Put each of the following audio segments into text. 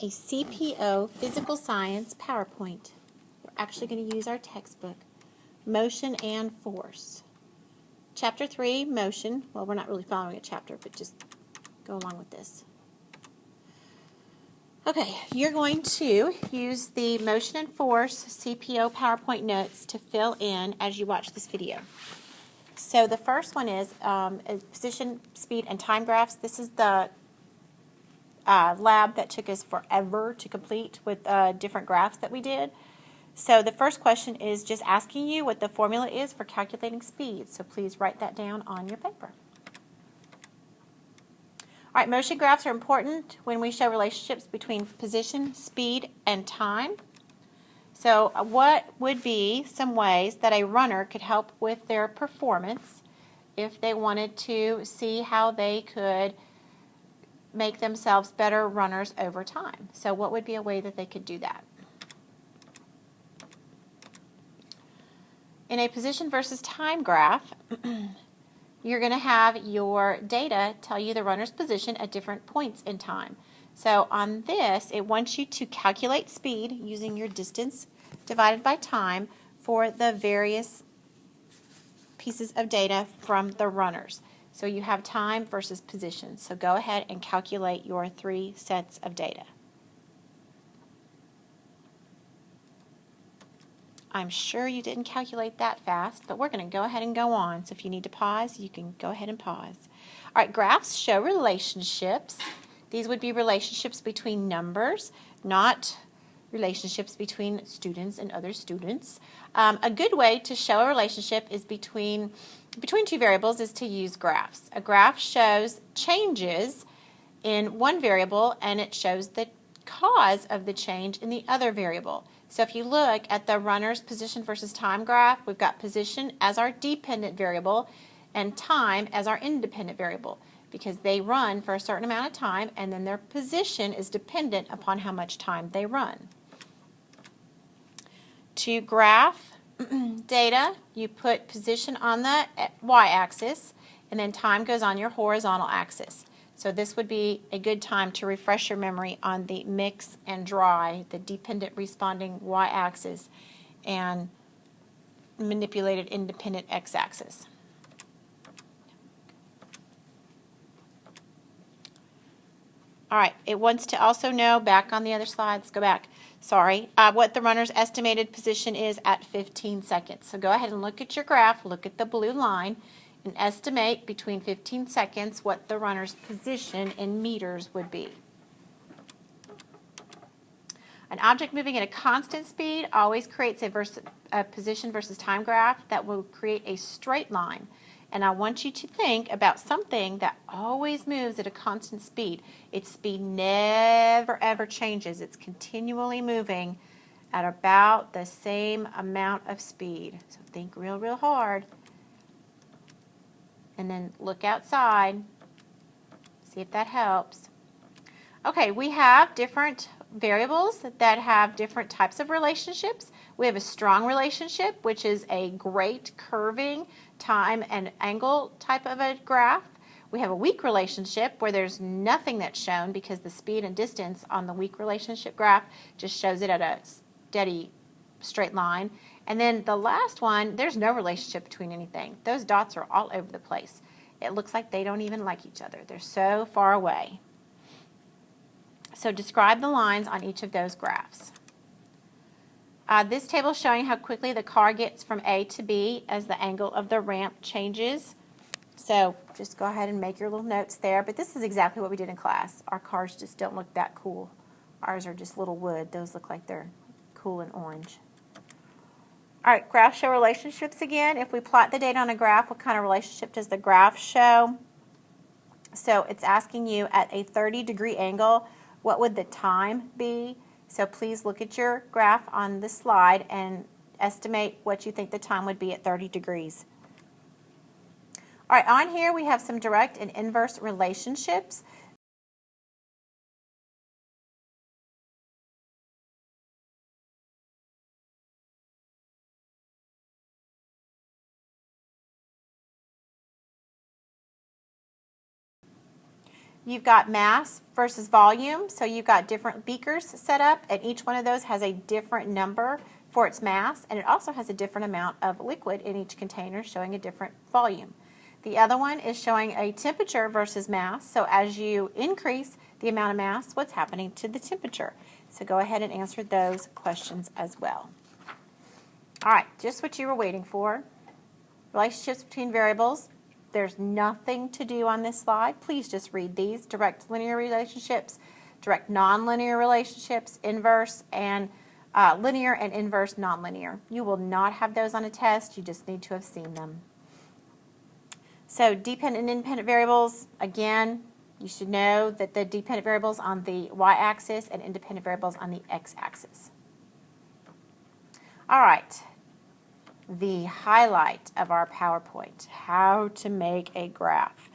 a CPO Physical Science PowerPoint. We're actually going to use our textbook, Motion and Force. Chapter 3, Motion. Well, we're not really following a chapter, but just go along with this. Okay, you're going to use the Motion and Force CPO PowerPoint notes to fill in as you watch this video. So the first one is position, speed, and time graphs. This is the lab that took us forever to complete with different graphs that we did. So the first question is just asking you what the formula is for calculating speed. So please write that down on your paper. All right, motion graphs are important when we show relationships between position, speed, and time. So what would be some ways that a runner could help with their performance if they wanted to see how they could make themselves better runners over time? So what would be a way that they could do that? In a position versus time graph, you're going to have your data tell you the runner's position at different points in time. So on this, it wants you to calculate speed using your distance divided by time for the various pieces of data from the runners. So you have time versus position. So go ahead and calculate your 3 sets of data. I'm sure you didn't calculate that fast, but we're going to go ahead and go on. So if you need to pause, you can go ahead and pause. All right, graphs show relationships. These would be relationships between numbers, not relationships between students and other students. A good way to show a relationship is between two variables is to use graphs. A graph shows changes in one variable and it shows the cause of the change in the other variable. So if you look at the runner's position versus time graph, we've got position as our dependent variable and time as our independent variable because they run for a certain amount of time and then their position is dependent upon how much time they run. To graph data, you put position on the y-axis and then time goes on your horizontal axis. So this would be a good time to refresh your memory on the mix and dry, the dependent responding y-axis, and manipulated independent x-axis. All right, it wants to also know, back on the other slide, let's go back, sorry, what the runner's estimated position is at 15 seconds. So go ahead and look at your graph, look at the blue line, and estimate between 15 seconds what the runner's position in meters would be. An object moving at a constant speed always creates a position versus time graph that will create a straight line. And I want you to think about something that always moves at a constant speed. Its speed never ever changes. It's continually moving at about the same amount of speed. So think real hard. And then look outside, see if that helps. Okay, we have different variables that have different types of relationships. We have a strong relationship, which is a great curving time and angle type of a graph. We have a weak relationship where there's nothing that's shown because the speed and distance on the weak relationship graph just shows it at a steady straight line. And then the last one, there's no relationship between anything. Those dots are all over the place. It looks like they don't even like each other. They're so far away. So describe the lines on each of those graphs. This table is showing how quickly the car gets from A to B as the angle of the ramp changes. So just go ahead and make your little notes there. But this is exactly what we did in class. Our cars just don't look that cool. Ours are just little wood. Those look like they're cool and orange. All right, graphs show relationships again. If we plot the data on a graph, what kind of relationship does the graph show? So it's asking you at a 30-degree angle, what would the time be? So please look at your graph on the slide and estimate what you think the time would be at 30 degrees. All right, on here we have some direct and inverse relationships. you've got mass versus volume. So you've got different beakers set up, and each one of those has a different number for its mass, and it also has a different amount of liquid in each container, showing a different volume. The other one is showing a temperature versus mass. So as you increase the amount of mass, what's happening to the temperature? So go ahead and answer those questions as well. All right, just what you were waiting for. Relationships between variables. There's nothing to do on this slide. Please just read these. Direct linear relationships, direct nonlinear relationships, inverse and linear and inverse nonlinear. You will not have those on a test. You just need to have seen them. So dependent and independent variables, again, you should know that the dependent variables on the y-axis and independent variables on the x-axis. All right, the highlight of our PowerPoint, how to make a graph.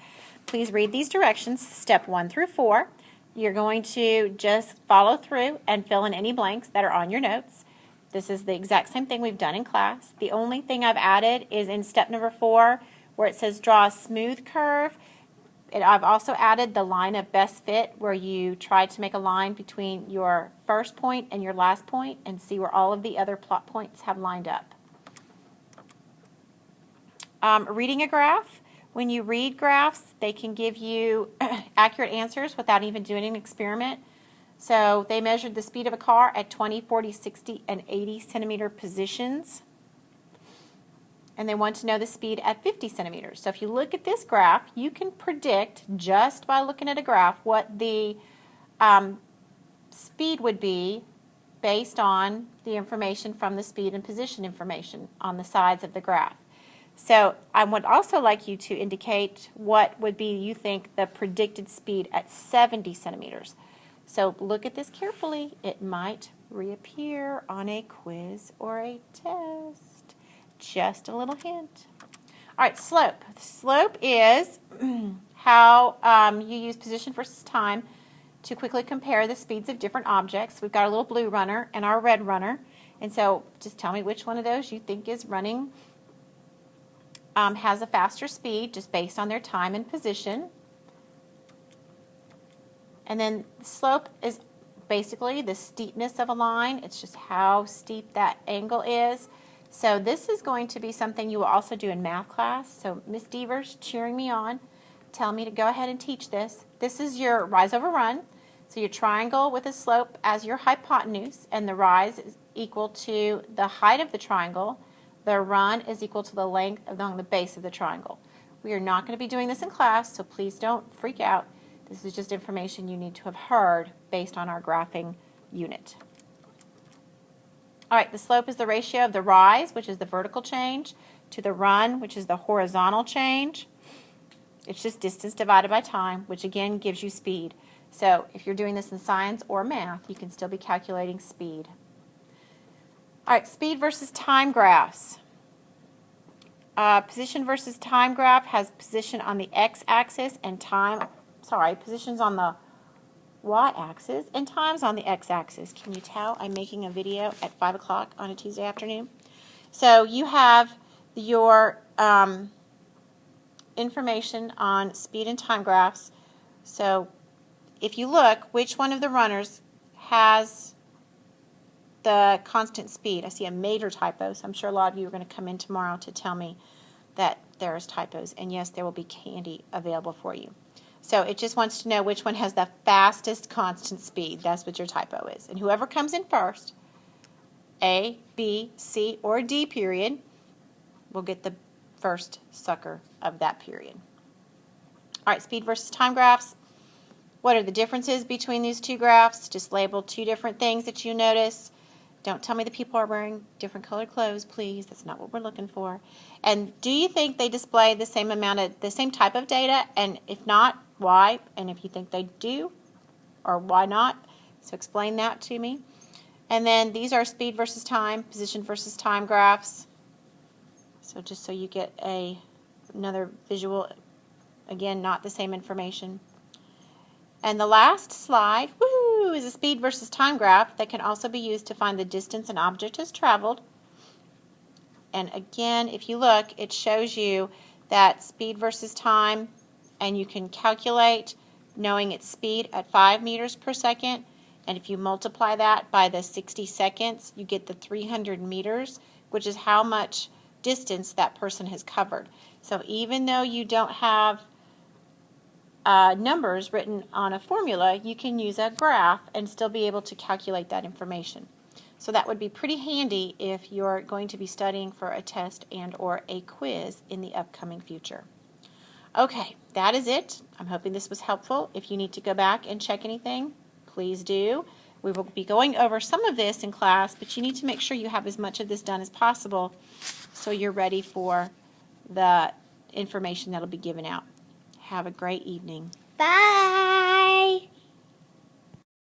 Please read these directions, step 1 through 4. You're going to just follow through and fill in any blanks that are on your notes. This is the exact same thing we've done in class. The only thing I've added is in step number 4, where it says draw a smooth curve. And I've also added the line of best fit, where you try to make a line between your first point and your last point and see where all of the other plot points have lined up. Reading a graph. When you read graphs, they can give you accurate answers without even doing an experiment. So they measured the speed of a car at 20, 40, 60, and 80 centimeter positions. And they want to know the speed at 50 centimeters. So if you look at this graph, you can predict just by looking at a graph what the speed would be based on the information from the speed and position information on the sides of the graph. So I would also like you to indicate what would be, you think, the predicted speed at 70 centimeters. So look at this carefully. It might reappear on a quiz or a test. Just a little hint. All right, slope. Slope is how you use position versus time to quickly compare the speeds of different objects. We've got a little blue runner and our red runner. And so just tell me which one of those you think is running, has a faster speed just based on their time and position. And then the slope is basically the steepness of a line. It's just how steep that angle is. So this is going to be something you will also do in math class. So Miss Devers cheering me on, telling me to go ahead and teach this. This is your rise over run. So your triangle with a slope as your hypotenuse, and the rise is equal to the height of the triangle. The run is equal to the length along the base of the triangle. We are not going to be doing this in class, so please don't freak out. This is just information you need to have heard based on our graphing unit. All right, the slope is the ratio of the rise, which is the vertical change, to the run, which is the horizontal change. It's just distance divided by time, which again gives you speed. So if you're doing this in science or math, you can still be calculating speed. All right, speed versus time graphs. Position versus time graph has position on the x-axis and positions on the y-axis and times on the x-axis. Can you tell I'm making a video at 5 o'clock on a Tuesday afternoon? So you have your information on speed and time graphs. So if you look, which one of the runners has the constant speed? I see a major typo, so I'm sure a lot of you are going to come in tomorrow to tell me that there's typos. And yes, there will be candy available for you. So it just wants to know which one has the fastest constant speed. That's what your typo is. And whoever comes in first, A, B, C, or D period, will get the first sucker of that period. All right, speed versus time graphs. What are the differences between these two graphs? Just label two different things that you notice. Don't tell me the people are wearing different colored clothes, please. That's not what we're looking for. And do you think they display the same type of data? And if not, why? And if you think they do, or why not? So explain that to me. And then these are speed versus time, position versus time graphs. So just so you get another visual, again, not the same information. And the last slide, woo, is a speed versus time graph that can also be used to find the distance an object has traveled. And again, if you look, it shows you that speed versus time, and you can calculate knowing its speed at 5 meters per second. And if you multiply that by the 60 seconds, you get the 300 meters, which is how much distance that person has covered. So even though you don't have numbers written on a formula, you can use a graph and still be able to calculate that information. So that would be pretty handy if you're going to be studying for a test and or a quiz in the upcoming future. Okay, that is it. I'm hoping this was helpful. If you need to go back and check anything, please do. We will be going over some of this in class, but you need to make sure you have as much of this done as possible so you're ready for the information that will be given out. Have a great evening. Bye.